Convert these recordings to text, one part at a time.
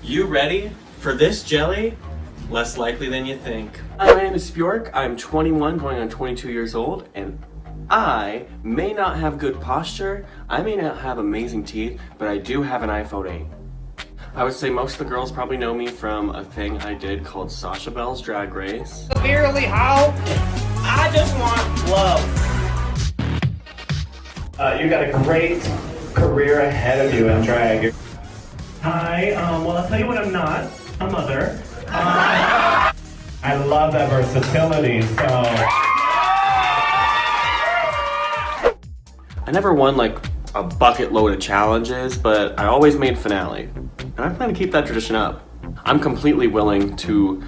You ready for this jelly? Less likely than you think. Hi, my name is Bjork. I'm 21, going on 22 years old, and I may not have good posture, I may not have amazing teeth, but I do have an iPhone 8. I would say most of the girls probably know me from a thing I did called Sasha Bell's Drag Race. Severely how? I just want love. You got a great career ahead of you in drag. Hi, well I'll tell you what I'm not, a mother. I love that versatility, so. I never won like a bucket load of challenges, but I always made finale. And I plan to keep that tradition up. I'm completely willing to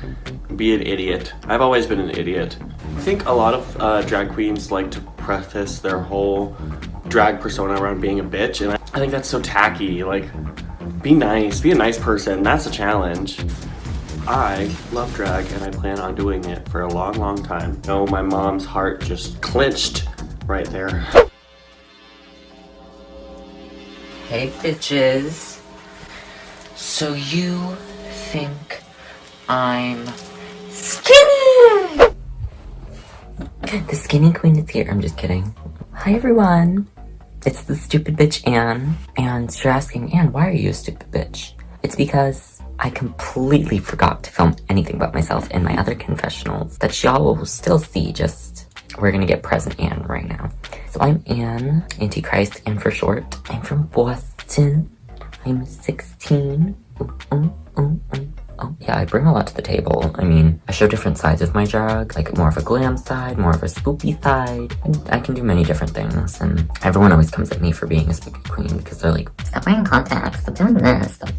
be an idiot. I've always been an idiot. I think a lot of drag queens like to preface their whole drag persona around being a bitch, and I think that's so tacky. Like, be nice, be a nice person, that's a challenge. I love drag and I plan on doing it for a long, long time. No, my mom's heart just clenched right there. Hey bitches. So you think I'm skinny? The skinny queen is here. I'm just kidding. Hi everyone. It's the stupid bitch Anne. And you're asking, Anne, why are you a stupid bitch? It's because I completely forgot to film anything about myself in my other confessionals that y'all will still see, just we're gonna get present Anne right now. So I'm Anne, Antichrist, Anne for short. I'm from Boston. I'm 16. Oh, yeah, I bring a lot to the table. I mean, I show different sides of my drag, like more of a glam side, more of a spoopy side. I can do many different things, and everyone always comes at me for being a spooky queen because they're like, stop wearing contacts, stop doing this, stop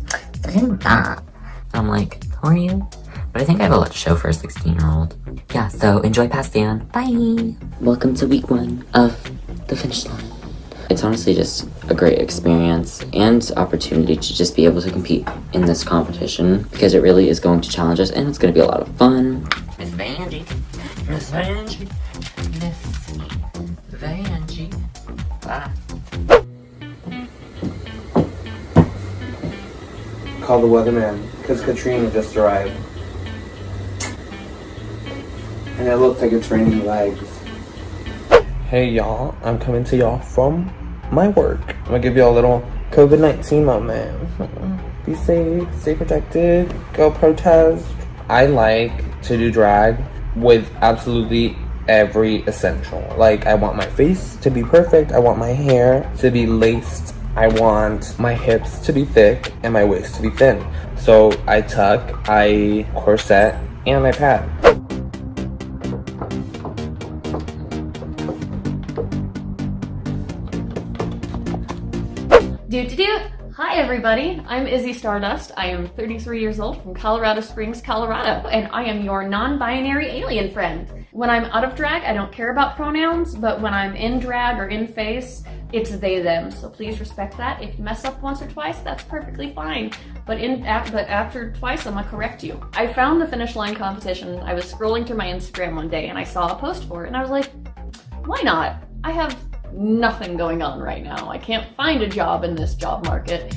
doing that. And I'm like, who are you? But I think I have a lot to show for a 16-year-old. Yeah, so enjoy past Dan. Bye! Welcome to week 1 of the finish line. It's honestly just a great experience and opportunity to just be able to compete in this competition because it really is going to challenge us and it's going to be a lot of fun. Miss Vanjie. Miss Vanjie. Miss Vanjie. Bye. Call the weatherman because Katrina just arrived. And it looks like it's raining legs. Hey y'all, I'm coming to y'all from my work. I'm gonna give y'all a little COVID-19 moment. Be safe, stay protected, go protest. I like to do drag with absolutely every essential. Like, I want my face to be perfect, I want my hair to be laced, I want my hips to be thick, and my waist to be thin. So I tuck, I corset, and I pad. Doot-de-doot! Hi everybody, I'm Izzy Stardust. I am 33 years old from Colorado Springs, Colorado, and I am your non-binary alien friend. When I'm out of drag, I don't care about pronouns, but when I'm in drag or in face, it's they, them. So please respect that. If you mess up once or twice, that's perfectly fine. But after twice, I'm gonna correct you. I found the finish line competition. I was scrolling through my Instagram one day and I saw a post for it and I was like, why not? I have nothing going on right now. I can't find a job in this job market.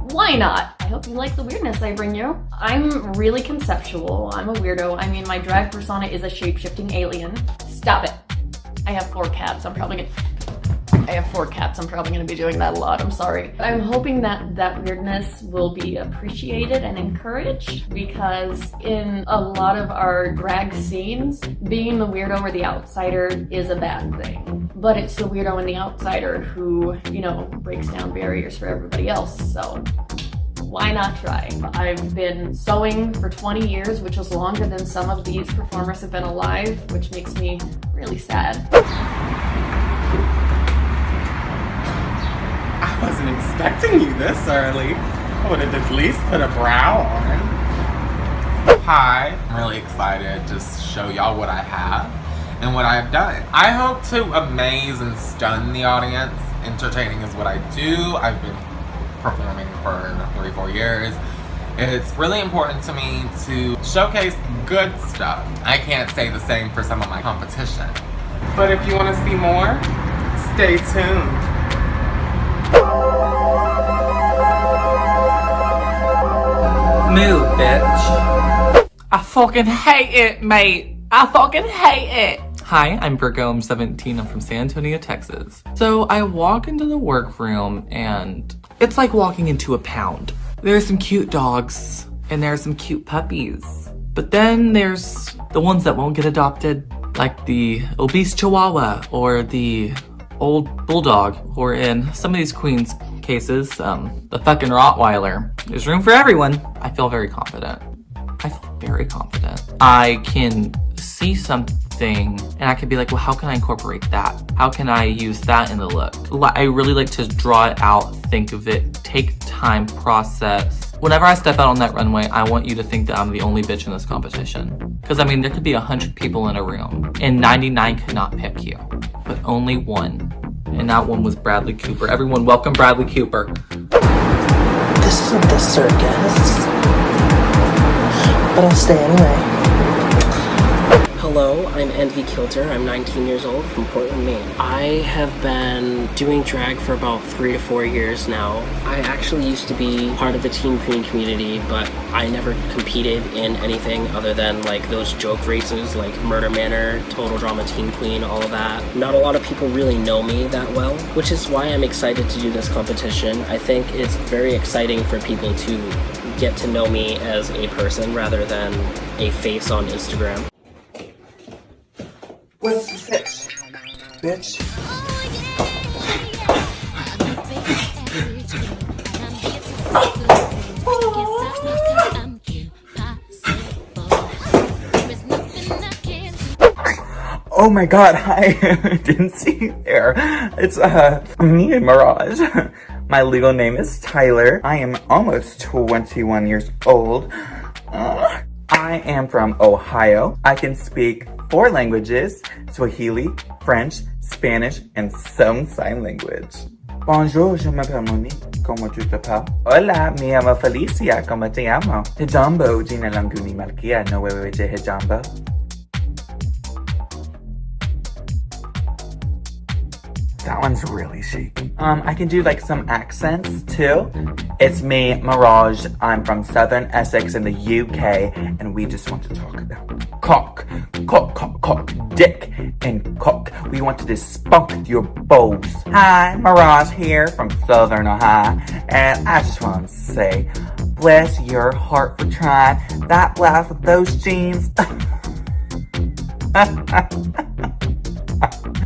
Why not? I hope you like the weirdness I bring you. I'm really conceptual. I'm a weirdo. I mean, my drag persona is a shape-shifting alien. Stop it. I have 4 cats. I'm probably gonna... I have 4 cats. I'm probably going to be doing that a lot. I'm sorry. I'm hoping that that weirdness will be appreciated and encouraged, because in a lot of our drag scenes, being the weirdo or the outsider is a bad thing. But it's the weirdo and the outsider who, you know, breaks down barriers for everybody else. So why not try? I've been sewing for 20 years, which is longer than some of these performers have been alive, which makes me really sad. I wasn't expecting you this early. I would have at least put a brow on. Hi, I'm really excited to show y'all what I have and what I've done. I hope to amaze and stun the audience. Entertaining is what I do. I've been performing for 3-4 years. It's really important to me to showcase good stuff. I can't say the same for some of my competition. But if you want to see more, stay tuned. Move, bitch. I fucking hate it, mate. I fucking hate it. Hi, I'm Virgo. I'm 17. I'm from San Antonio, Texas. So I walk into the workroom and it's like walking into a pound. There's some cute dogs and there's some cute puppies. But then there's the ones that won't get adopted, like the obese Chihuahua or the old bulldog, or in some of these queens cases, the fucking Rottweiler. There's room for everyone. I feel very confident. I can see something and I can be like, well, how can I incorporate that? How can I use that in the look? I really like to draw it out, think of it, take time, process. Whenever I step out on that runway, I want you to think that I'm the only bitch in this competition. Because I mean, there could be 100 people in a room and 99 could not pick you, but only one. And that one was Bradley Cooper. Everyone welcome Bradley Cooper. This isn't the circus, but I'll stay anyway. Hello, I'm Envy Kilter. I'm 19 years old from Portland, Maine. I have been doing drag for about 3 to 4 years now. I actually used to be part of the teen queen community, but I never competed in anything other than like those joke races like Murder Manor, Total Drama Teen Queen, all of that. Not a lot of people really know me that well, which is why I'm excited to do this competition. I think it's very exciting for people to get to know me as a person rather than a face on Instagram. What's the bitch? Bitch. Oh my god, hi. Didn't see you there. It's me and Mirage. My legal name is Tyler. I am almost 21 years old. I am from Ohio. I can speak 4 languages: Swahili, French, Spanish, and some sign language. Bonjour, je m'appelle Monique. ¿Cómo tú te llamas? Hola, me llamo Felicia. ¿Cómo te llamo? Hijambo, jina langu ni Malkia. No wewe je hijambo. That one's really chic. I can do like some accents too. It's me, Mirage. I'm from Southern Essex in the UK, and we just want to talk about cock, dick, and cock. We want to despunk your balls. Hi, Mirage here from Southern Ohio, and I just want to say, bless your heart for trying that blouse with those jeans.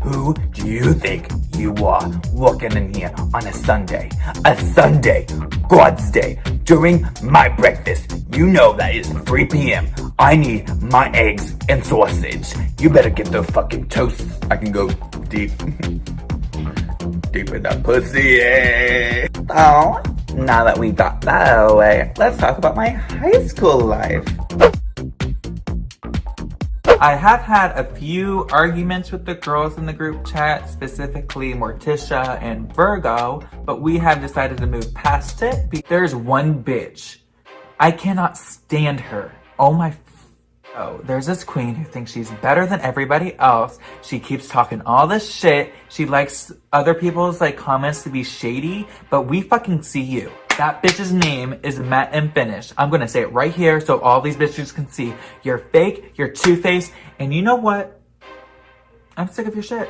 Who do you think you are walking in here on a Sunday, God's day, during my breakfast? You know that is 3 p.m. I need my eggs and sausage. You better get the fucking toast. I can go deep, deep in that pussy. Yeah. Oh, now that we got that out of the way, let's talk about my high school life. I have had a few arguments with the girls in the group chat, specifically Morticia and Virgo, but we have decided to move past it. There's one bitch. I cannot stand her. Oh my... Oh, there's this queen who thinks she's better than everybody else. She keeps talking all this shit. She likes other people's like comments to be shady, but we fucking see you. That bitch's name is Matt and Finnish. I'm gonna say it right here so all these bitches can see. You're fake, you're two-faced, and you know what? I'm sick of your shit.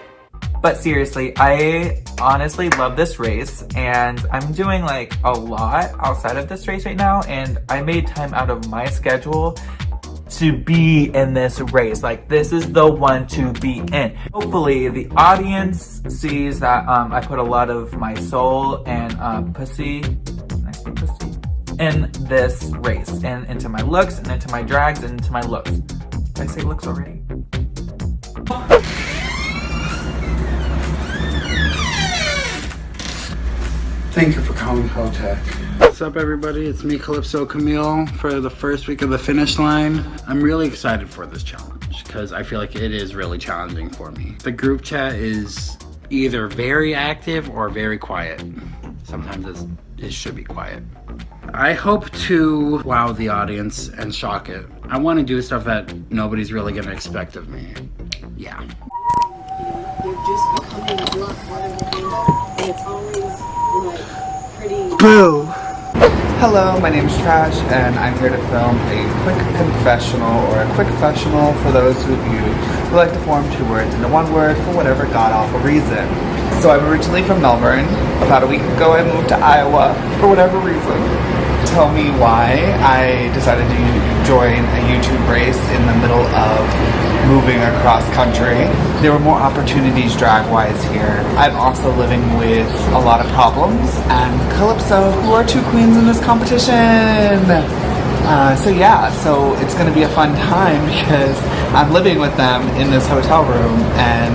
But seriously, I honestly love this race, and I'm doing like a lot outside of this race right now, and I made time out of my schedule to be in this race. Like, this is the one to be in. Hopefully the audience sees that I put a lot of my soul and pussy, can I say pussy? In this race, and into my looks, and into my drags, and into my looks. Did I say looks already? Thank you for calling Hotech. What's up, everybody? It's me, Calypso Camille, for the first week of the Finish line. I'm really excited for this challenge because I feel like it is really challenging for me. The group chat is either very active or very quiet. Sometimes it should be quiet. I hope to wow the audience and shock it. I want to do stuff that nobody's really going to expect of me. Yeah. You're just becoming a lot harder to handle, and it's always like pretty. Boo! Hello, my name is Trash, and I'm here to film a quick confessional, or a quick confessional for those of you who like to form two words into one word for whatever god-awful reason. So I'm originally from Melbourne. About a week ago I moved to Iowa for whatever reason. Tell me why I decided to join a YouTube race in the middle of moving across country. There were more opportunities drag-wise here. I'm also living with a lot of problems, and Calypso, who are two queens in this competition. So it's gonna be a fun time because I'm living with them in this hotel room, and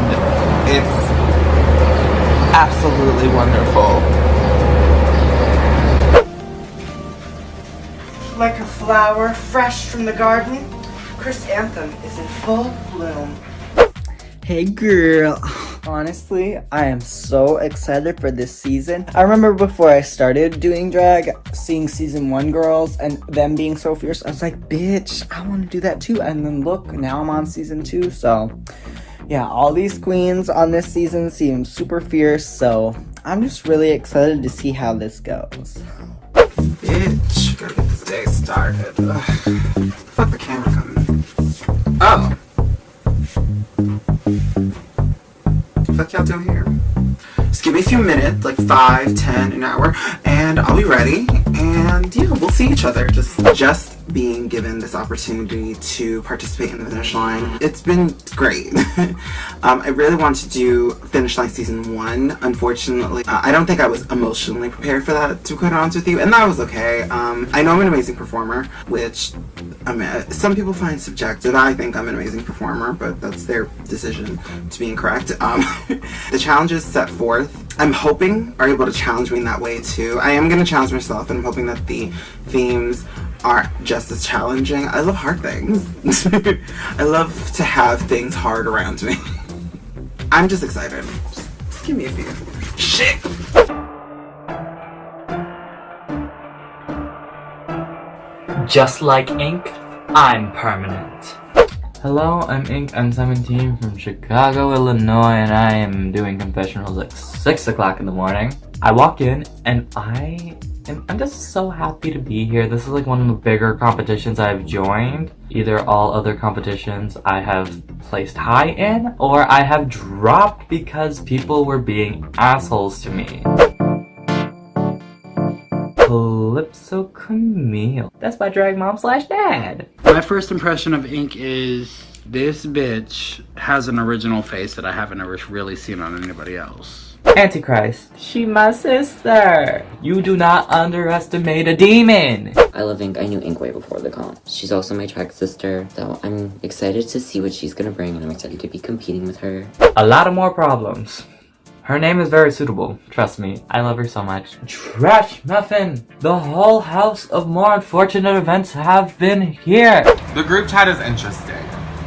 it's absolutely wonderful. Like a flower fresh from the garden, Chris Anthem is in full bloom. Hey girl, honestly, I am so excited for this season. I remember before I started doing drag, seeing season 1 girls and them being so fierce. I was like, bitch, I want to do that too. And then look, now I'm on season 2, so yeah, all these queens on this season seem super fierce, so I'm just really excited to see how this goes. Bitch, gotta get this day started. Fuck the camera coming. Oh. Fuck y'all doing here? Just give me a few minutes, like 5, 10, an hour, and I'll be ready. And yeah, we'll see each other. Just being given this opportunity to participate in the Finish Line, it's been great. I really want to do Finish Line season 1. Unfortunately, I don't think I was emotionally prepared for that, to be quite honest with you, and that was okay. I know I'm an amazing performer, which some people find subjective. I think I'm an amazing performer, but that's their decision to be incorrect. The challenges set forth, I'm hoping are able to challenge me in that way too. I am going to challenge myself, and I'm hoping that the themes are just as challenging. I love hard things. I love to have things hard around me. I'm just excited. Just give me a few. Shit! Just like ink, I'm permanent. Hello, I'm Ink. I'm 17 from Chicago, Illinois, and I am doing confessionals at 6 o'clock in the morning. I walk in and I'm just so happy to be here. This is like one of the bigger competitions I've joined. Either all other competitions I have placed high in, or I have dropped because people were being assholes to me. Calypso Camille. That's my drag mom / dad. My first impression of Ink is this bitch has an original face that I haven't ever really seen on anybody else. Antichrist. She my sister. You do not underestimate a demon. I love Ink. I knew Ink way before the comp. She's also my track sister, so I'm excited to see what she's gonna bring, and I'm excited to be competing with her. A lot of more problems. Her name is very suitable, trust me. I love her so much. Trash Muffin! The whole house of more unfortunate events have been here! The group chat is interesting.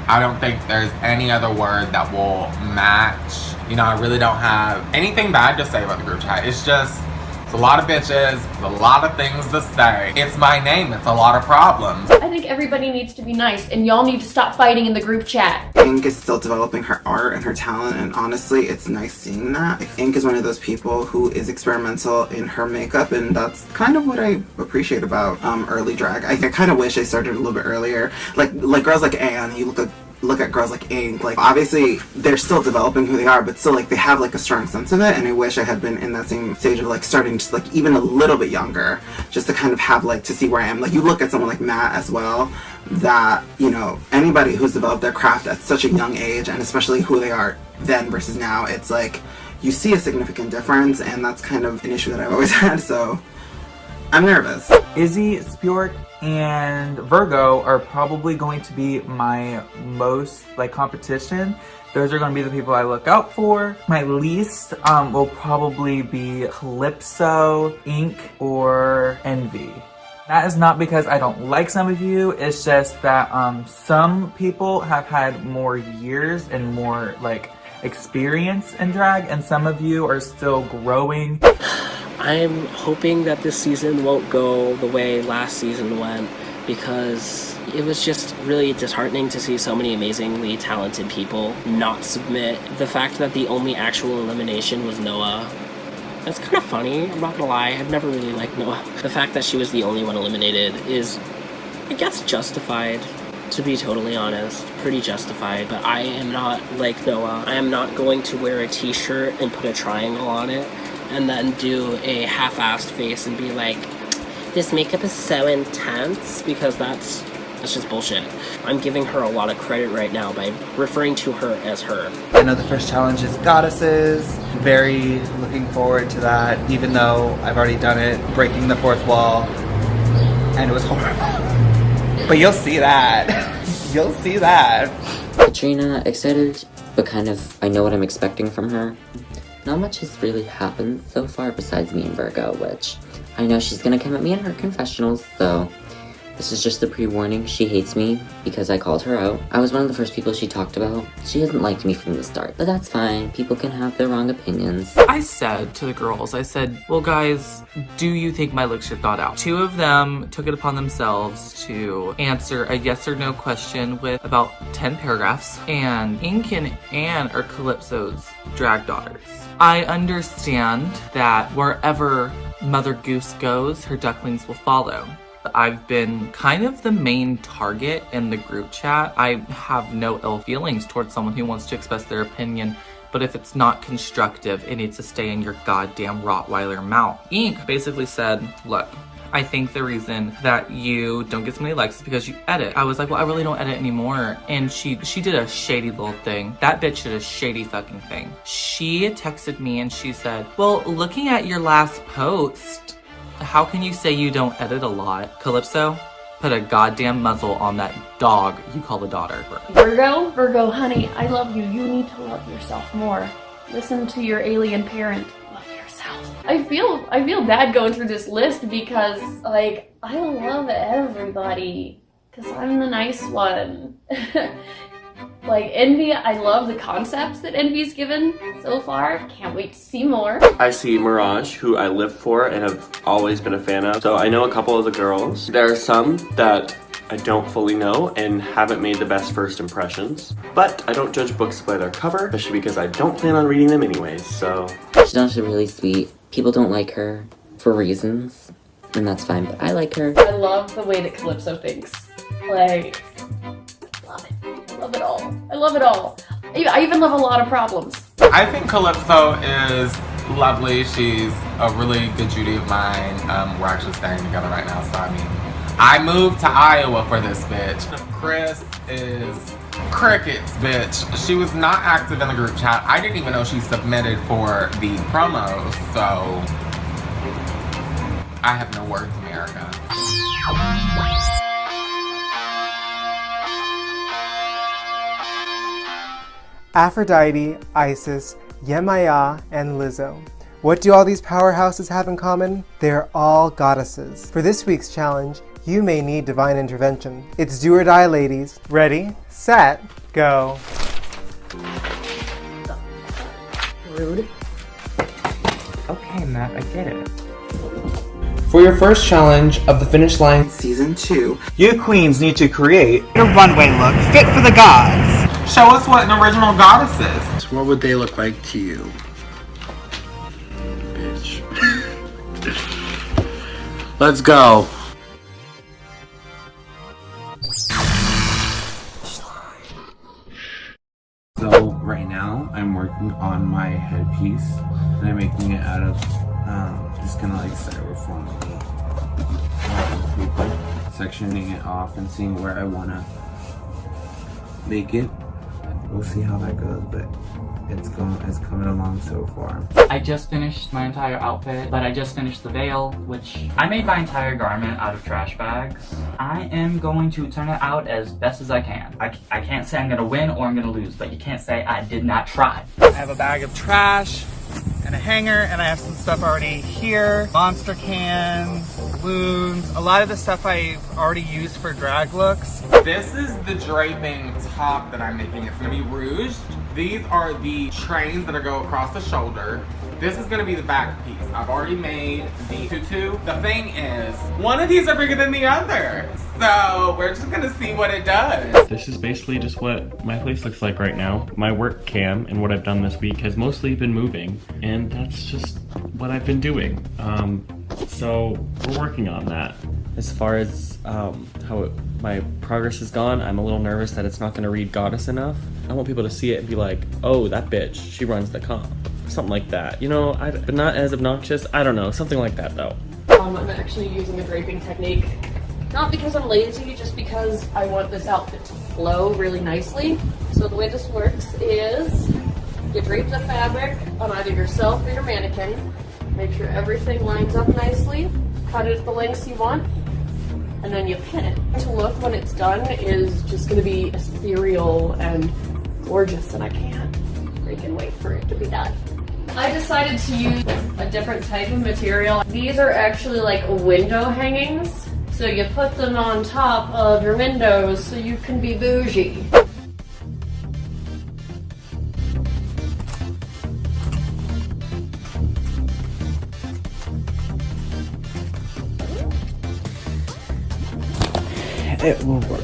I don't think there's any other word that will match. You know, I really don't have anything bad to say about the group chat. It's just, it's a lot of bitches, a lot of things to say. It's my name, it's a lot of problems. I think everybody needs to be nice, and y'all need to stop fighting in the group chat. Ink is still developing her art and her talent, and honestly, it's nice seeing that. Ink is one of those people who is experimental in her makeup, and that's kind of what I appreciate about early drag. I kind of wish I started a little bit earlier. Like girls like Anne, you look look at girls like Ink, like obviously they're still developing who they are, but still like they have like a strong sense of it, and I wish I had been in that same stage of like starting to like even a little bit younger, just to kind of have like to see where I am. Like you look at someone like Matt as well, that, you know, anybody who's developed their craft at such a young age, and especially who they are then versus now, it's like you see a significant difference, and that's kind of an issue that I've always had, so I'm nervous. Izzy, Spjork, and Virgo are probably going to be my most like competition. Those are going to be the people I look out for. My least will probably be Calypso, Ink, or Envy. That is not because I don't like some of you, it's just that some people have had more years and more like experience in drag, and some of you are still growing. I'm hoping that this season won't go the way last season went, because it was just really disheartening to see so many amazingly talented people not submit. The fact that the only actual elimination was Noah, that's kind of funny, I'm not gonna lie, I've never really liked Noah. The fact that she was the only one eliminated is, I guess, justified. To be totally honest, pretty justified, but I am not like Noah. I am not going to wear a t-shirt and put a triangle on it and then do a half-assed face and be like, this makeup is so intense, because that's just bullshit. I'm giving her a lot of credit right now by referring to her as her. I know the first challenge is Goddesses. Very looking forward to that, even though I've already done it, breaking the fourth wall, and it was horrible. But you'll see that. You'll see that. Katrina, excited, but kind of, I know what I'm expecting from her. Not much has really happened so far besides me and Virgo, which I know she's gonna come at me in her confessionals, so this is just a pre-warning. She hates me because I called her out. I was one of the first people she talked about. She hasn't liked me from the start, but that's fine. People can have their wrong opinions. I said to the girls, I said, well guys, do you think my looks should thought out? Two of them took it upon themselves to answer a yes or no question with about 10 paragraphs, and Ink and Anne are Calypso's drag daughters. I understand that wherever Mother Goose goes, her ducklings will follow. I've been kind of the main target in the group chat. I have no ill feelings towards someone who wants to express their opinion, but if it's not constructive, it needs to stay in your goddamn Rottweiler mouth. Ink basically said, look, I think the reason that you don't get so many likes is because you edit. I was like, well, I really don't edit anymore. And she did a shady little thing. That bitch did a shady fucking thing. She texted me and she said, well, looking at your last post, how can you say you don't edit a lot? Calypso, put a goddamn muzzle on that dog you call a daughter. Virgo, honey, I love you. You need to love yourself more. Listen to your alien parent. Love yourself. I feel bad going through this list because, like, I love everybody because I'm the nice one. Like, Envy, I love the concepts that Envy's given so far. Can't wait to see more. I see Mirage, who I live for and have always been a fan of. So I know a couple of the girls. There are some that I don't fully know and haven't made the best first impressions. But I don't judge books by their cover, especially because I don't plan on reading them anyways, so. She's actually really sweet. People don't like her for reasons, and that's fine, but I like her. I love the way that Calypso thinks. Like, love it. I love it all. I love it all. I even love a lot of problems. I think Calypso is lovely. She's a really good Judy of mine. We're actually staying together right now, so I mean, I moved to Iowa for this bitch. Chris is crickets, bitch. She was not active in the group chat. I didn't even know she submitted for the promos, so I have no words, America. Aphrodite, Isis, Yemaya, and Lizzo. What do all these powerhouses have in common? They're all goddesses. For this week's challenge, you may need divine intervention. It's do or die, ladies. Ready, set, go. Rude. Okay, Matt, I get it. For your first challenge of the Finish Line Season 2, you queens need to create a runway look fit for the gods. Show us what an original goddess is. What would they look like to you? Bitch. Let's go. working on my headpiece, and I'm making it out of just kind of like styrofoam paper, sectioning it off and seeing where I want to make it. We'll see how that goes, but it's coming along so far. I just finished my entire outfit, but I just finished the veil, which I made my entire garment out of trash bags. I am going to turn it out as best as I can. I can't say I'm gonna win or I'm gonna lose, but you can't say I did not try. I have a bag of trash and a hanger, and I have some stuff already here. Monster cans, balloons, a lot of the stuff I've already used for drag looks. This is the draping top that I'm making. It's gonna be rouged. These are the trains that are go across the shoulder. This is gonna be the back piece. I've already made the tutu. The thing is, one of these are bigger than the other. So we're just gonna see what it does. This is basically just what my place looks like right now. My work cam and what I've done this week has mostly been moving, and that's just what I've been doing. So we're working on that. As far as my progress has gone, I'm a little nervous that it's not going to read goddess enough. I want people to see it and be like, oh, that bitch, she runs the comp. Something like that, you know, but not as obnoxious. I don't know, something like that though. I'm actually using a draping technique, not because I'm lazy, just because I want this outfit to flow really nicely. So the way this works is you drape the fabric on either yourself or your mannequin, make sure everything lines up nicely, cut it at the lengths you want, and then you pin it. To look when it's done is just going to be ethereal and gorgeous, and I can't freaking wait for it to be done. I decided to use a different type of material. These are actually like window hangings, so you put them on top of your windows so you can be bougie. It will work.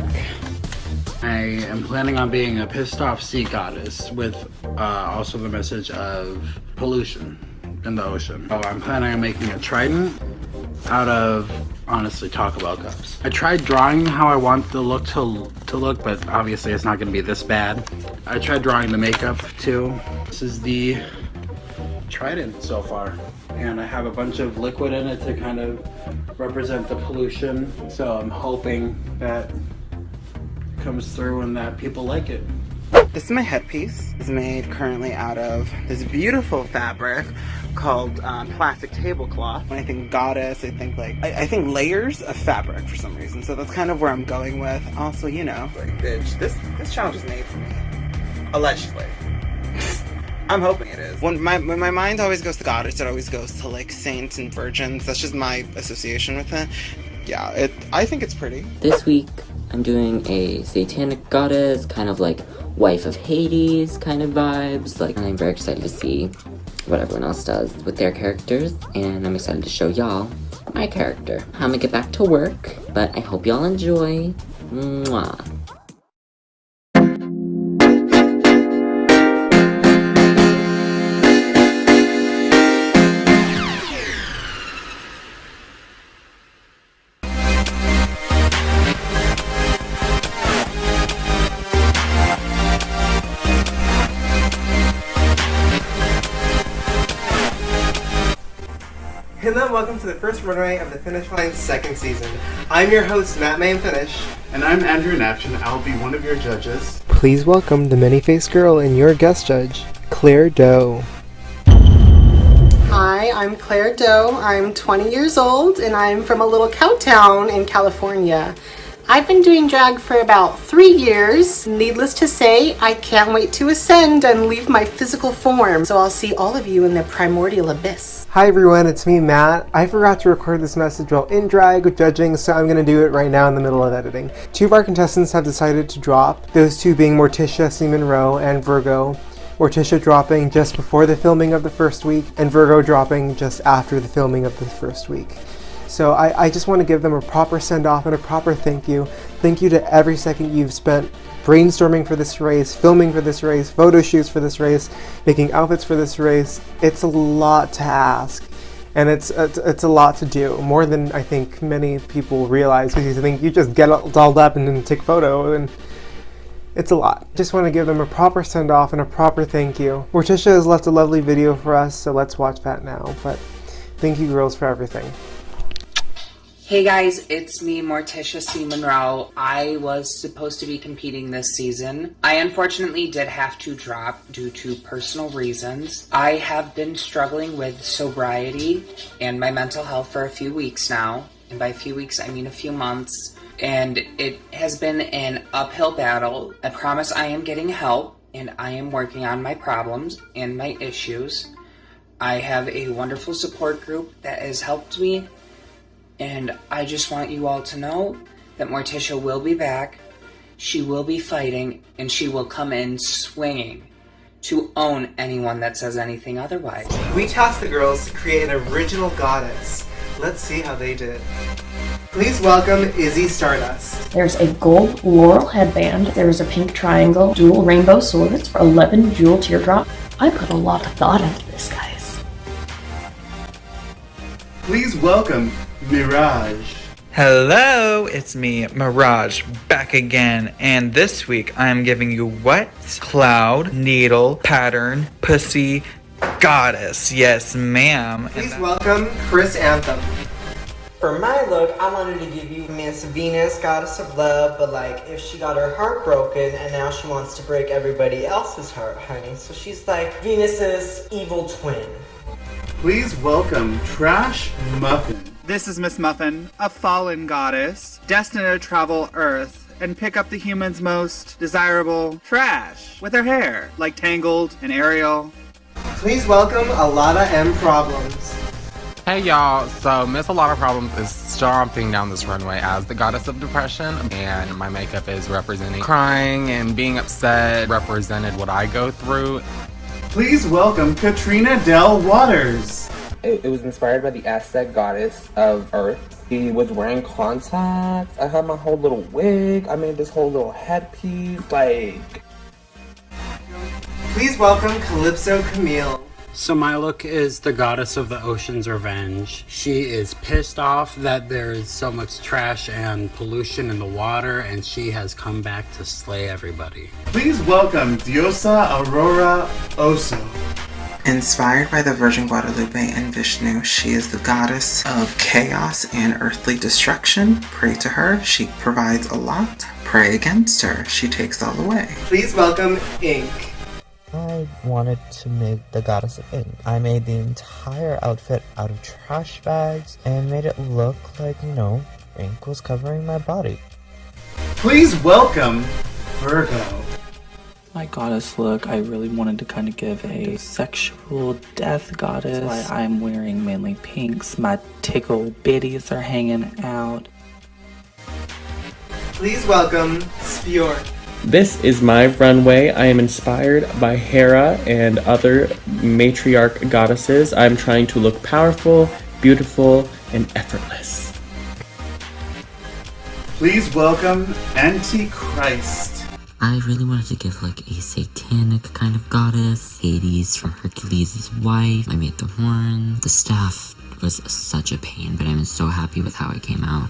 I am planning on being a pissed off sea goddess with also the message of pollution in the ocean. So I'm planning on making a trident out of, honestly, Taco Bell cups. I tried drawing how I want the look to look, but obviously it's not going to be this bad. I tried drawing the makeup too. This is the trident so far. And I have a bunch of liquid in it to kind of represent the pollution. So I'm hoping that it comes through and that people like it. This is my headpiece. It's made currently out of this beautiful fabric called plastic tablecloth. When I think goddess, I think I think layers of fabric for some reason. So that's kind of where I'm going with. Also, you know, like, bitch, this challenge is made for me. Allegedly. I'm hoping it is. When my mind always goes to goddess, it always goes to like saints and virgins. That's just my association with it. Yeah, I think it's pretty. This week, I'm doing a satanic goddess, kind of like wife of Hades kind of vibes. Like, I'm very excited to see what everyone else does with their characters, and I'm excited to show y'all my character. I'm gonna get back to work, but I hope y'all enjoy. Mwah. Hello and welcome to the first runway of the Finnish Line's second season. I'm your host, Matt May in Finnish. And I'm Andrew Natch, and I'll be one of your judges. Please welcome the many-faced girl and your guest judge, Claire Doe. Hi, I'm Claire Doe. I'm 20 years old and I'm from a little cow town in California. I've been doing drag for about 3 years. Needless to say, I can't wait to ascend and leave my physical form. So I'll see all of you in the primordial abyss. Hi everyone, it's me, Matt. I forgot to record this message while in drag with judging, so I'm gonna do it right now in the middle of editing. 2 of our contestants have decided to drop, those 2 being Morticia C. Monroe and Virgo. Morticia dropping just before the filming of the first week, and Virgo dropping just after the filming of the first week. So I just want to give them a proper send-off and a proper thank you. Thank you to every second you've spent brainstorming for this race, filming for this race, photo shoots for this race, making outfits for this race. It's a lot to ask, and it's a lot to do, more than I think many people realize, because you think you just get dolled up and then take a photo, and It's a lot. Just want to give them a proper send-off and a proper thank you. Morticia has left a lovely video for us, so let's watch that now. But thank you girls for everything. Hey guys, it's me, Morticia C. Monroe. I was supposed to be competing this season. I unfortunately did have to drop due to personal reasons. I have been struggling with sobriety and my mental health for a few weeks now. And by a few weeks, I mean a few months. And it has been an uphill battle. I promise I am getting help and I am working on my problems and my issues. I have a wonderful support group that has helped me. And I just want you all to know that Morticia will be back, she will be fighting, and she will come in swinging to own anyone that says anything otherwise. We tasked the girls to create an original goddess. Let's see how they did. Please welcome Izzy Stardust. There's a gold laurel headband, there's a pink triangle, dual rainbow swords, 11 jewel teardrop. I put a lot of thought into this, guys. Please welcome Mirage. Hello, it's me, Mirage, back again, and this week I'm giving you what? Cloud, needle, pattern, pussy, goddess. Yes, ma'am. Please welcome Chris Anthem. For my look, I wanted to give you Miss Venus, goddess of love, but like, if she got her heart broken and now she wants to break everybody else's heart, honey. So she's like Venus's evil twin. Please welcome Trash Muffin. This is Miss Muffin, a fallen goddess, destined to travel Earth and pick up the human's most desirable trash with her hair, like Tangled and Ariel. Please welcome Alana M. Problems. Hey y'all, so Miss A Lot of Problems is stomping down this runway as the goddess of depression, and my makeup is representing crying and being upset, represented what I go through. Please welcome Katrina Del Waters. It was inspired by the Aztec goddess of Earth. He was wearing contacts. I had my whole little wig. I made this whole little headpiece. Like... Please welcome Calypso Camille. So my look is the goddess of the ocean's revenge. She is pissed off that there is so much trash and pollution in the water, and she has come back to slay everybody. Please welcome Diosa Aurora Oso. Inspired by the Virgin Guadalupe and Vishnu, she is the goddess of chaos and earthly destruction. Pray to her, she provides a lot. Pray against her, she takes all the way. Please welcome Ink. I wanted to make the goddess of ink. I made the entire outfit out of trash bags and made it look like, you know, ink was covering my body. Please welcome Virgo. My goddess look, I really wanted to kind of give a sexual death goddess. That's why I'm wearing mainly pinks. My tickle bitties are hanging out. Please welcome Spjorn. This is my runway. I am inspired by Hera and other matriarch goddesses. I'm trying to look powerful, beautiful, and effortless. Please welcome Antichrist. I really wanted to give like a satanic kind of goddess. Hades from Hercules' wife. I made the horn. The staff was such a pain, but I'm so happy with how it came out.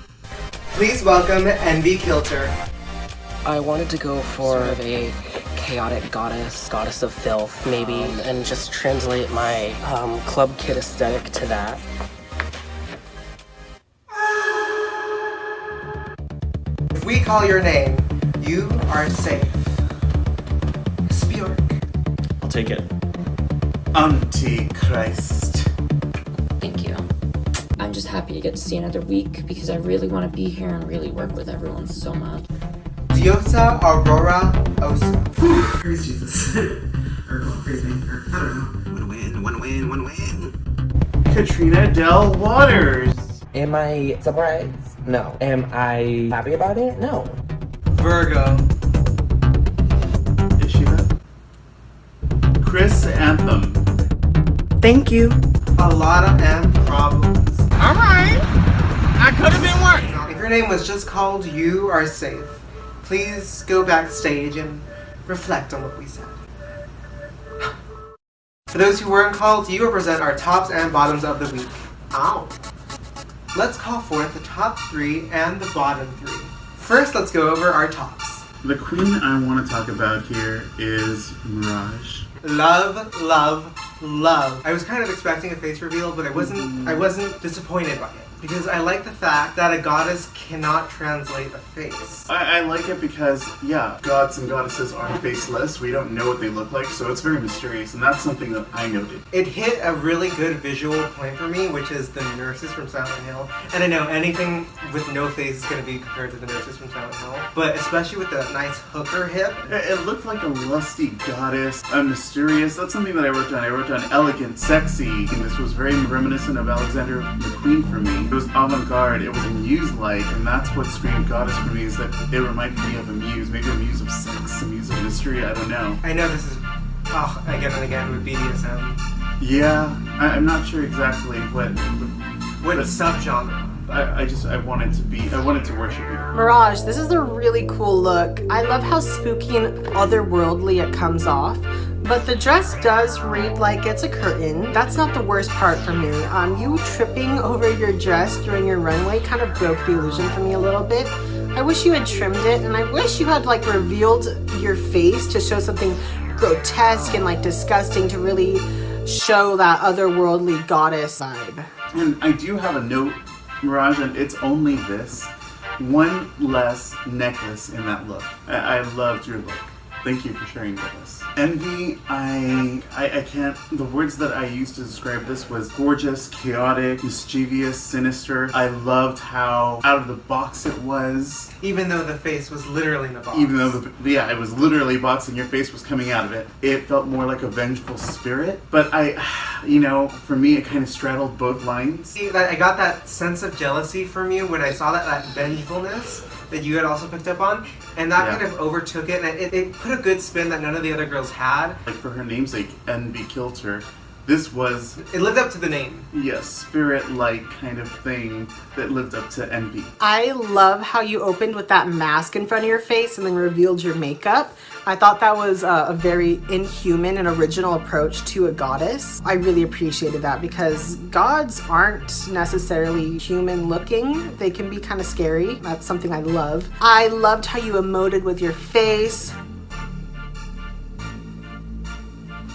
Please welcome Envy Kilter. I wanted to go for sort of a chaotic goddess of filth, maybe, and just translate my club kid aesthetic to that. If we call your name, you are safe. Spjork. I'll take it. Antichrist. Thank you. I'm just happy to get to see another week because I really want to be here and really work with everyone so much. Diosa Aurora Oso. Praise Jesus. Or, well, praise me. Or, I don't know. Wanna win. Katrina Del Waters. Am I surprised? No. Am I happy about it? No. Virgo. Is she that? Chris Anthem. Thank you. A lot of M problems. Alright. I could have been worse. If your name was just called, you are safe. Please go backstage and reflect on what we said. For those who weren't called, you represent our tops and bottoms of the week. Ow. Let's call forth the top 3 and the bottom 3. First, let's go over our tops. The queen I want to talk about here is Mirage. Love, love, love. I was kind of expecting a face reveal, but I wasn't disappointed by it. Because I like the fact that a goddess cannot translate a face. I like it because, yeah, gods and goddesses are faceless. We don't know what they look like, so it's very mysterious, and that's something that I noted. It hit a really good visual point for me, which is the nurses from Silent Hill. And I know anything with no face is going to be compared to the nurses from Silent Hill, but especially with the nice hooker hip. It looked like a lusty goddess, a mysterious. That's something that I wrote down. I wrote down elegant, sexy, and this was very reminiscent of Alexander McQueen for me. It was avant-garde, it was a muse-like, and that's what screamed goddess for me, is that it reminded me of a muse, maybe a muse of sex, a muse of mystery, I don't know. I know this is, again and again with BDSM. Yeah, I'm not sure exactly what subgenre. I wanted to worship you. Mirage, this is a really cool look. I love how spooky and otherworldly it comes off, but the dress does read like it's a curtain. That's not the worst part for me. You tripping over your dress during your runway kind of broke the illusion for me a little bit. I wish you had trimmed it, and I wish you had like revealed your face to show something grotesque and like disgusting to really show that otherworldly goddess vibe. And I do have a note, Mirage, and it's only this. One less necklace in that look. I loved your look. Thank you for sharing with us. Envy, I can't, the words that I used to describe this was gorgeous, chaotic, mischievous, sinister. I loved how out of the box it was. Even though the face was literally in the box. Even though, it was literally box and your face was coming out of it. It felt more like a vengeful spirit. But for me, it kind of straddled both lines. See, I got that sense of jealousy from you when I saw that vengefulness that you had also picked up on, and that kind of overtook it, and it put a good spin that none of the other girls had. Like for her namesake, Envy killed her. It lived up to the name. Yes, spirit-like kind of thing that lived up to Envy. I love how you opened with that mask in front of your face and then revealed your makeup. I thought that was a very inhuman and original approach to a goddess. I really appreciated that because gods aren't necessarily human looking. They can be kind of scary. That's something I love. I loved how you emoted with your face.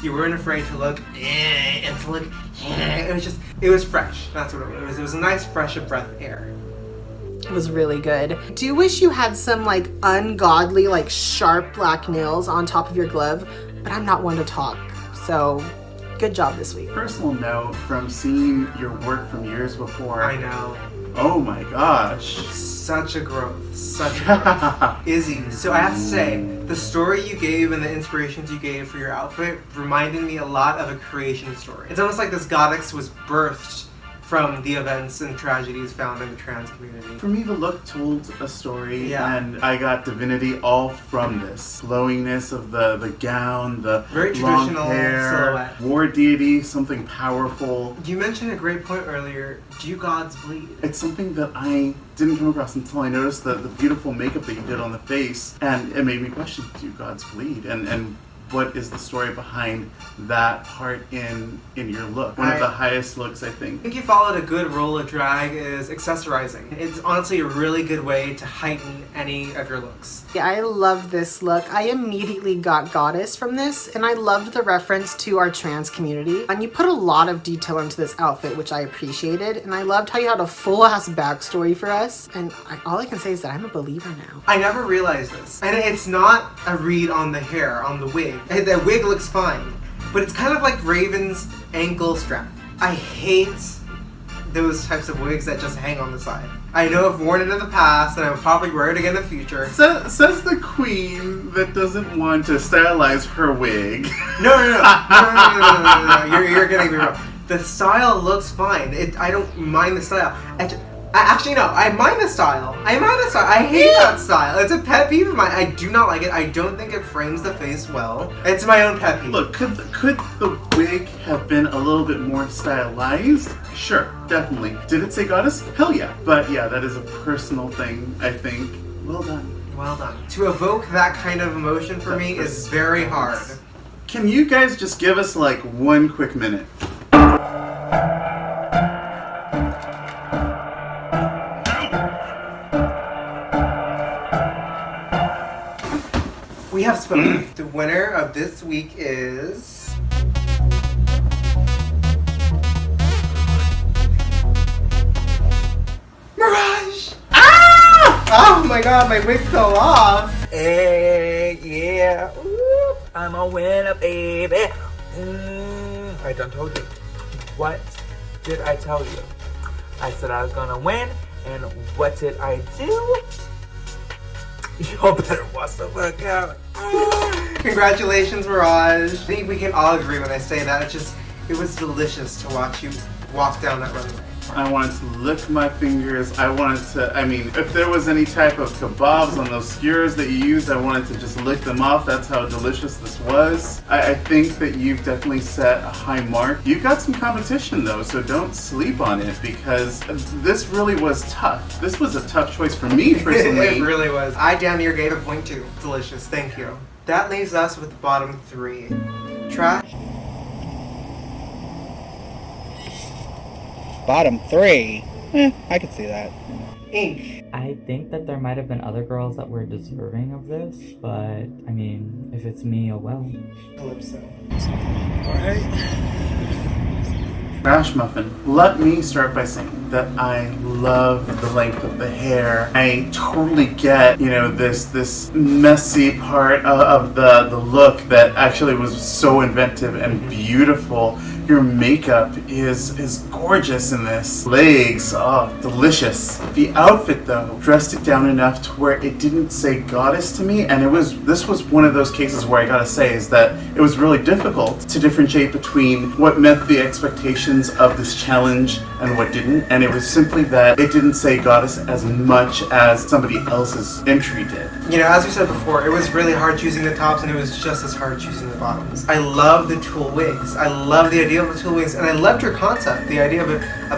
You weren't afraid to look and to look. It was fresh. That's what it was. It was a nice fresh breath of air. It was really good. Do you wish you had some like ungodly, like sharp black nails on top of your glove? But I'm not one to talk, so good job this week. Personal note from seeing your work from years before. I know. Oh my gosh. Such a growth. Such a growth. Izzy, so I have to say, the story you gave and the inspirations you gave for your outfit reminded me a lot of a creation story. It's almost like this goddess was birthed from the events and tragedies found in the trans community. For me, the look told a story, and I got divinity all from this. Glowingness of the gown, the very long traditional hair, silhouette. War deity, something powerful. You mentioned a great point earlier. Do gods bleed? It's something that I didn't come across until I noticed the beautiful makeup that you did on the face, and it made me question, do gods bleed? And what is the story behind that part in your look? One of the highest looks, I think. I think you followed a good rule of drag is accessorizing. It's honestly a really good way to heighten any of your looks. Yeah, I love this look. I immediately got goddess from this, and I loved the reference to our trans community. And you put a lot of detail into this outfit, which I appreciated, and I loved how you had a full-ass backstory for us, and all I can say is that I'm a believer now. I never realized this. And it's not a read on the hair, on the wig. The wig looks fine, but it's kind of like Raven's ankle strap. I hate those types of wigs that just hang on the side. I know I've worn it in the past, and I will probably wear it again in the future. Says the queen that doesn't want to stylize her wig. No. You're getting me wrong. The style looks fine. I don't mind the style. Actually, no, I mind the style. I hate that style. It's a pet peeve of mine. I do not like it. I don't think it frames the face well. It's my own pet peeve. Look, could the wig have been a little bit more stylized? Sure, definitely. Did it say goddess? Hell yeah. But yeah, that is a personal thing, I think. Well done. Well done. To evoke that kind of emotion for me is very hard. Can you guys just give us like one quick minute? have spoken. The winner of this week is... Mirage! Ah! Oh my god, my wig fell off. Hey, yeah. Ooh, I'm a winner, baby. I done told you. What did I tell you? I said I was gonna win, and what did I do? Y'all better watch the fuck out. Congratulations, Mirage. I think we can all agree when I say that. It was delicious to watch you walk down that runway. I wanted to lick my fingers. I wanted to, I mean, if there was any type of kebabs on those skewers that you used, I wanted to just lick them off. That's how delicious this was. I think that you've definitely set a high mark. You've got some competition though, so don't sleep on it because this really was tough. This was a tough choice for me personally. It really was. I damn near gave a point to. Delicious, thank you. That leaves us with the bottom three. Trash. Bottom three? I could see that. Ink. I think that there might have been other girls that were deserving of this, but I mean, if it's me, oh well. Calypso. Trash Muffin, let me start by saying that I love the length of the hair. I totally get, you know, this messy part of the look that actually was so inventive and beautiful. Your makeup is gorgeous in this. Legs, oh, delicious. The outfit though, dressed it down enough to where it didn't say goddess to me, and this was one of those cases where I gotta say is that it was really difficult to differentiate between what met the expectations of this challenge and what didn't, and it was simply that it didn't say goddess as much as somebody else's entry did. You know, as we said before, it was really hard choosing the tops and it was just as hard choosing the bottoms. I love the tulle wigs. I love the idea of the tulle wigs, and I loved your concept, the idea of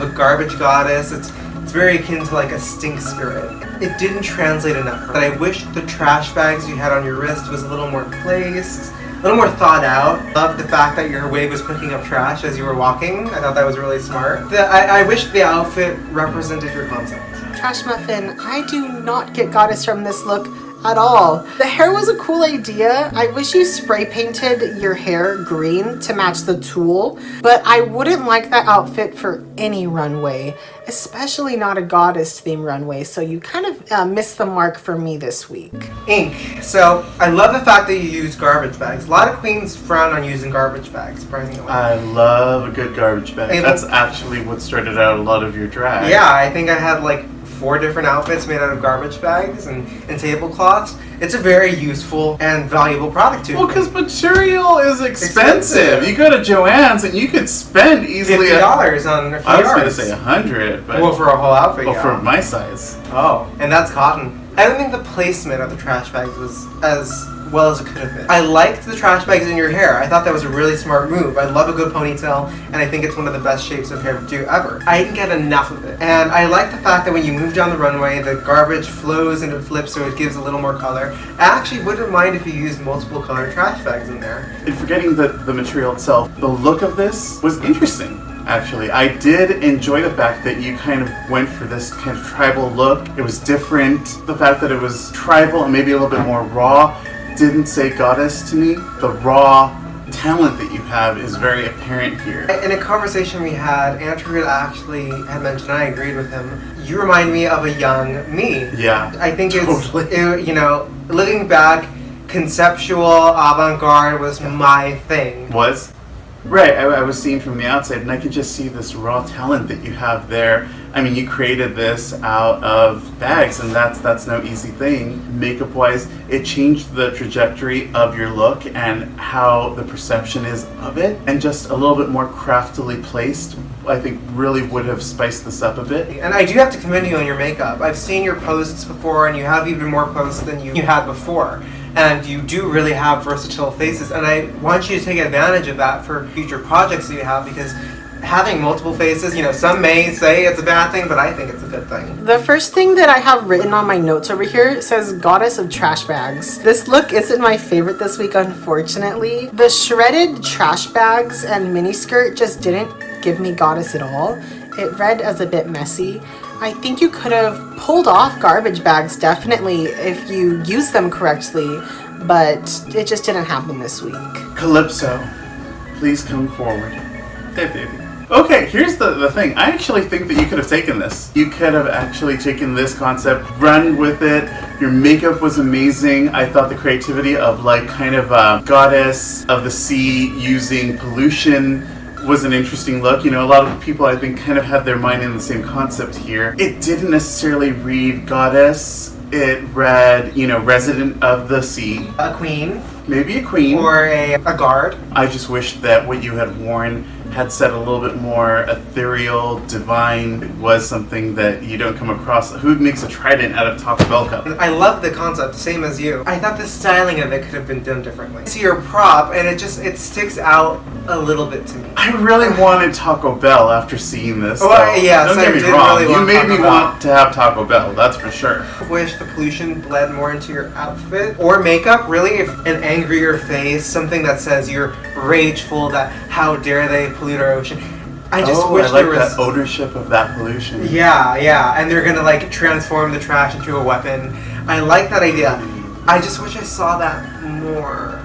a garbage goddess. It's very akin to like a stink spirit. It didn't translate enough, but I wish the trash bags you had on your wrist was a little more placed, a little more thought out. Loved the fact that your wig was picking up trash as you were walking. I thought that was really smart. I wish the outfit represented your concept. Trash Muffin, I do not get goddess from this look at all. The hair was a cool idea. I wish you spray painted your hair green to match the tulle, but I wouldn't like that outfit for any runway, especially not a goddess theme runway, so you kind of missed the mark for me this week. Ink. So, I love the fact that you use garbage bags. A lot of queens frown on using garbage bags, surprisingly. I love a good garbage bag. That's actually what started out a lot of your drag. Yeah, I think I had like 4 different outfits made out of garbage bags and tablecloths. It's a very useful and valuable product too. Well, because material is expensive. You go to Joann's and you could spend easily $50 on a few I was going to yards. say 100, but well, for a whole outfit, well, yeah. for my size. Oh, and that's cotton. I don't think the placement of the trash bags was as well as it could have been. I liked the trash bags in your hair. I thought that was a really smart move. I love a good ponytail, and I think it's one of the best shapes of hair to do ever. I didn't get enough of it. And I like the fact that when you move down the runway, the garbage flows and it flips so it gives a little more color. I actually wouldn't mind if you used multiple colored trash bags in there. And forgetting the material itself, the look of this was interesting. Actually, I did enjoy the fact that you kind of went for this kind of tribal look. It was different. The fact that it was tribal and maybe a little bit more raw didn't say goddess to me. The raw talent that you have is very apparent here. In a conversation we had, Andrew actually had mentioned, and I agreed with him, you remind me of a young me. Yeah, I think totally. you know, looking back, conceptual avant-garde was my thing. Was? Right, I was seeing from the outside, and I could just see this raw talent that you have there. I mean, you created this out of bags, and that's no easy thing. Makeup-wise, it changed the trajectory of your look and how the perception is of it, and just a little bit more craftily placed, I think really would have spiced this up a bit. And I do have to commend you on your makeup. I've seen your posts before, and you have even more posts than you had before. And you do really have versatile faces, and I want you to take advantage of that for future projects that you have, because having multiple faces, you know, some may say it's a bad thing, but I think it's a good thing. The first thing that I have written on my notes over here says Goddess of Trash Bags. This look isn't my favorite this week, unfortunately. The shredded trash bags and miniskirt just didn't give me Goddess at all. It read as a bit messy. I think you could have pulled off garbage bags, definitely, if you used them correctly, but it just didn't happen this week. Calypso, please come forward. Hey, baby. Okay, here's the thing. I actually think that you could have taken this. You could have actually taken this concept, run with it. Your makeup was amazing. I thought the creativity of like kind of a goddess of the sea using pollution was an interesting look. You know, a lot of people I think kind of had their mind in the same concept here. It didn't necessarily read goddess. It read, you know, resident of the sea. A queen. Maybe a queen. Or a guard. I just wish that what you had worn had said a little bit more ethereal, divine. It was something that you don't come across. Who makes a trident out of Taco Bell cup? I love the concept, same as you. I thought the styling of it could have been done differently. See your prop, and it sticks out a little bit to me. I really wanted Taco Bell after seeing this. Well, yes, don't get me I did wrong. really You want made Taco me Bell. want to have Taco Bell. That's for sure. I wish the pollution bled more into your outfit or makeup. Really, if an angrier face, something that says you're rageful, that how dare they pollute our ocean. I just wish I like there was that ownership of that pollution. Yeah, and they're gonna like transform the trash into a weapon. I like that idea. I just wish I saw that more.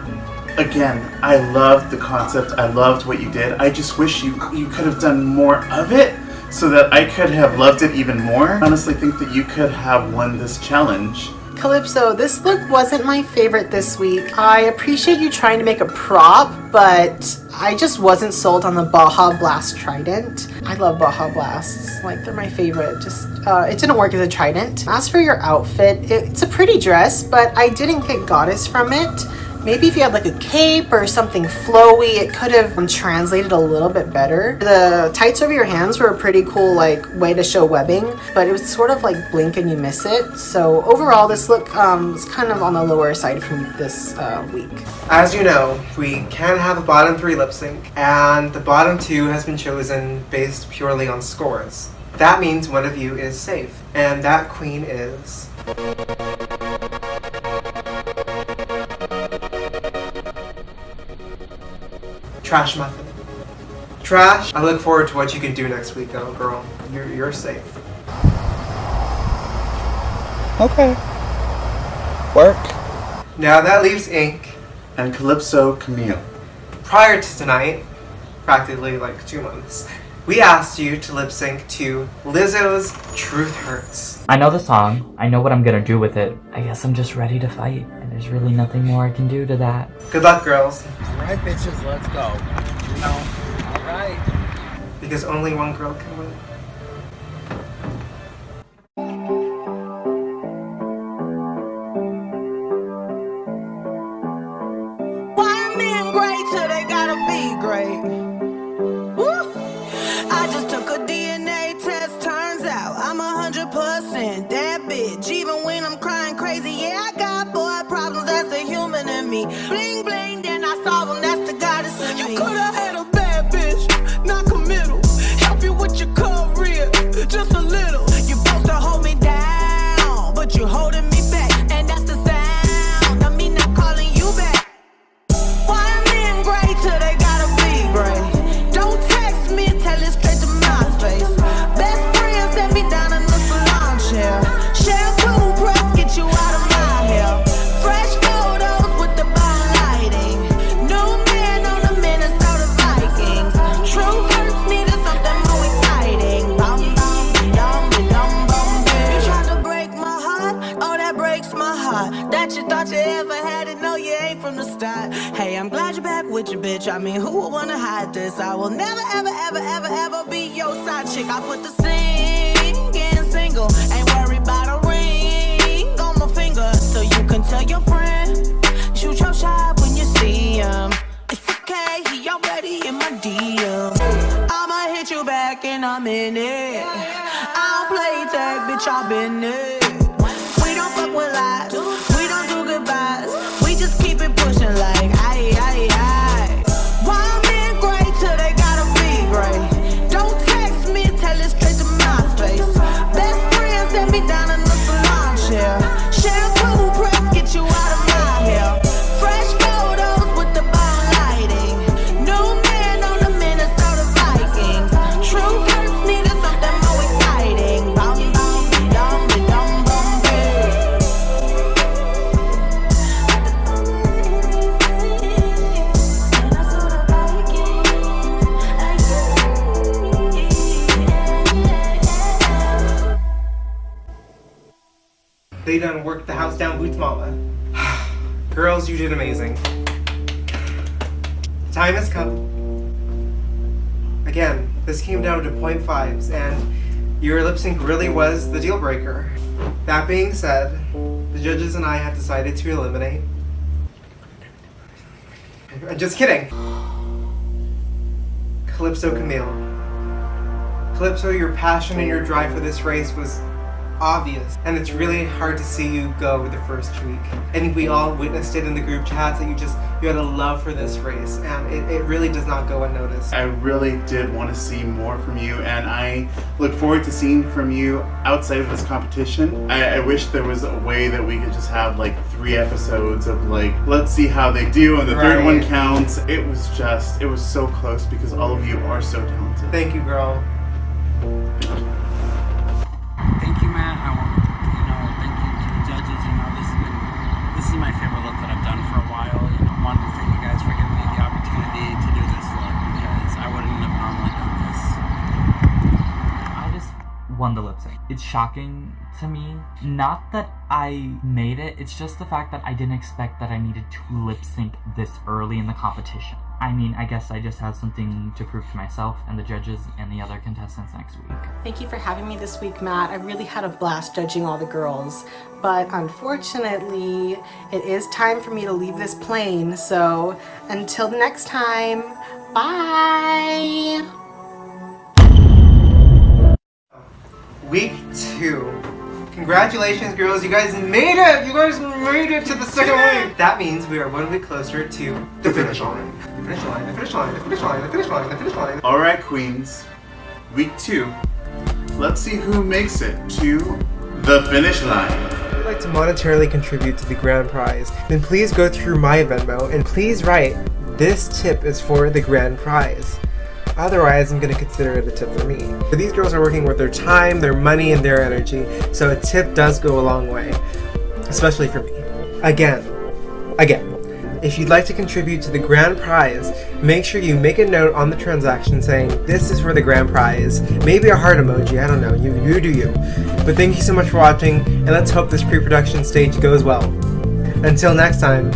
Again, I loved the concept. I loved what you did. I just wish you could have done more of it so that I could have loved it even more. I honestly think that you could have won this challenge. Calypso, this look wasn't my favorite this week. I appreciate you trying to make a prop, but I just wasn't sold on the Baja Blast trident. I love Baja Blasts, like they're my favorite. Just it didn't work as a trident. As for your outfit, it's a pretty dress, but I didn't get goddess from it. Maybe if you had like a cape or something flowy, it could have translated a little bit better. The tights over your hands were a pretty cool like way to show webbing, but it was sort of like blink and you miss it. So overall, this look is kind of on the lower side from this week. As you know, we can have a bottom 3 lip sync, and the bottom 2 has been chosen based purely on scores. That means one of you is safe, and that queen is... Trash Muffin. Trash, I look forward to what you can do next week though, girl. You're safe. Okay. Work. Now that leaves Ink and Calypso Camille. Prior to tonight, practically like 2 months, we asked you to lip sync to Lizzo's Truth Hurts. I know the song. I know what I'm gonna do with it. I guess I'm just ready to fight, and there's really nothing more I can do to that. Good luck, girls. Alright, bitches, let's go. You know, alright. Because only one girl can win. Why men great till they gotta be great? Woo! I just took a DNA test, turns out I'm 100% that bitch. Even when I'm crying crazy, yeah, I got boy problems, that's the human in me. Bling bling, then I solve them, that's the goddess in me. You could've had a bad bitch, not committal. Help you with your career, just a little. You supposed to hold me down, but you holding me back, and that's the sound of me not calling you back. Why men great till they gotta be great? Don't text me, tell it straight to my face. Best friend sent me down in the salon chair. Shampoo press, get you out of my hair. Fresh photos with the bomb lighting. New man on the Minnesota Vikings. True hurts needed something more exciting. Bum bum dum dum bum. You tried to break my heart, oh that breaks my heart. That you thought you ever had it, no you ain't from the start. Hey, I'm glad you're back with your bitch. I mean, who would wanna hide this? I will never, ever, ever, ever, ever be your side chick. I put the singing single, ain't worried about a ring on my finger. So you can tell your friend, shoot your shot when you see him. It's okay, he already in my DM. I'ma hit you back and I'm in it. I don't play tag, bitch, I've been it. We don't fuck with lies, we don't do goodbyes. We just keep it pushing like aye, aye, aye. Why men great till they gotta be great? Don't text me, tell it straight to my face. Best friend sent me down in the salon chair. Shampoo press, get you out of my hair. Fresh photos with the bomb lighting. New man on the Minnesota Vikings. True hurts needed something more exciting. Bum bum dum dum bum. Lay down and work the house down, boots mama. Girls, you did amazing. The time has come. Again, this came down to 0.5s, and your lip sync really was the deal breaker. That being said, the judges and I have decided to eliminate. I'm just kidding. Calypso Camille. Calypso, your passion and your drive for this race was obvious, and it's really hard to see you go the first week. I think we all witnessed it in the group chats that you had a love for this race, and it really does not go unnoticed. I really did want to see more from you, and I look forward to seeing from you outside of this competition. I wish there was a way that we could just have like 3 episodes of like, let's see how they do, and the third one counts. It was so close because all of you are so talented. Thank you, girl. Thank you, Matt. I want thank you to the judges. This is my favorite look that I've done for a while. Wanted to thank you guys for giving me the opportunity to do this look because I wouldn't have normally done this. I just won the lip sync. It's shocking to me. Not that I made it, it's just the fact that I didn't expect that I needed to lip sync this early in the competition. I mean, I guess I just had something to prove to myself and the judges and the other contestants next week. Thank you for having me this week, Matt. I really had a blast judging all the girls, but unfortunately, it is time for me to leave this plane, so until next time, bye! Week 2. Congratulations, girls. You guys made it! You guys made it to the second week! That means we are 1 week closer to the finish line. The finish line, the finish line, the finish line, the finish line, the finish line. All right, queens. Week 2. Let's see who makes it to the finish line. If you'd like to monetarily contribute to the grand prize, then please go through my Venmo and please write, "This tip is for the grand prize." Otherwise, I'm going to consider it a tip for me. But these girls are working with their time, their money, and their energy, so a tip does go a long way, especially for me. Again, if you'd like to contribute to the grand prize, make sure you make a note on the transaction saying, "This is for the grand prize." Maybe a heart emoji, I don't know, you do you. But thank you so much for watching, and let's hope this pre-production stage goes well. Until next time.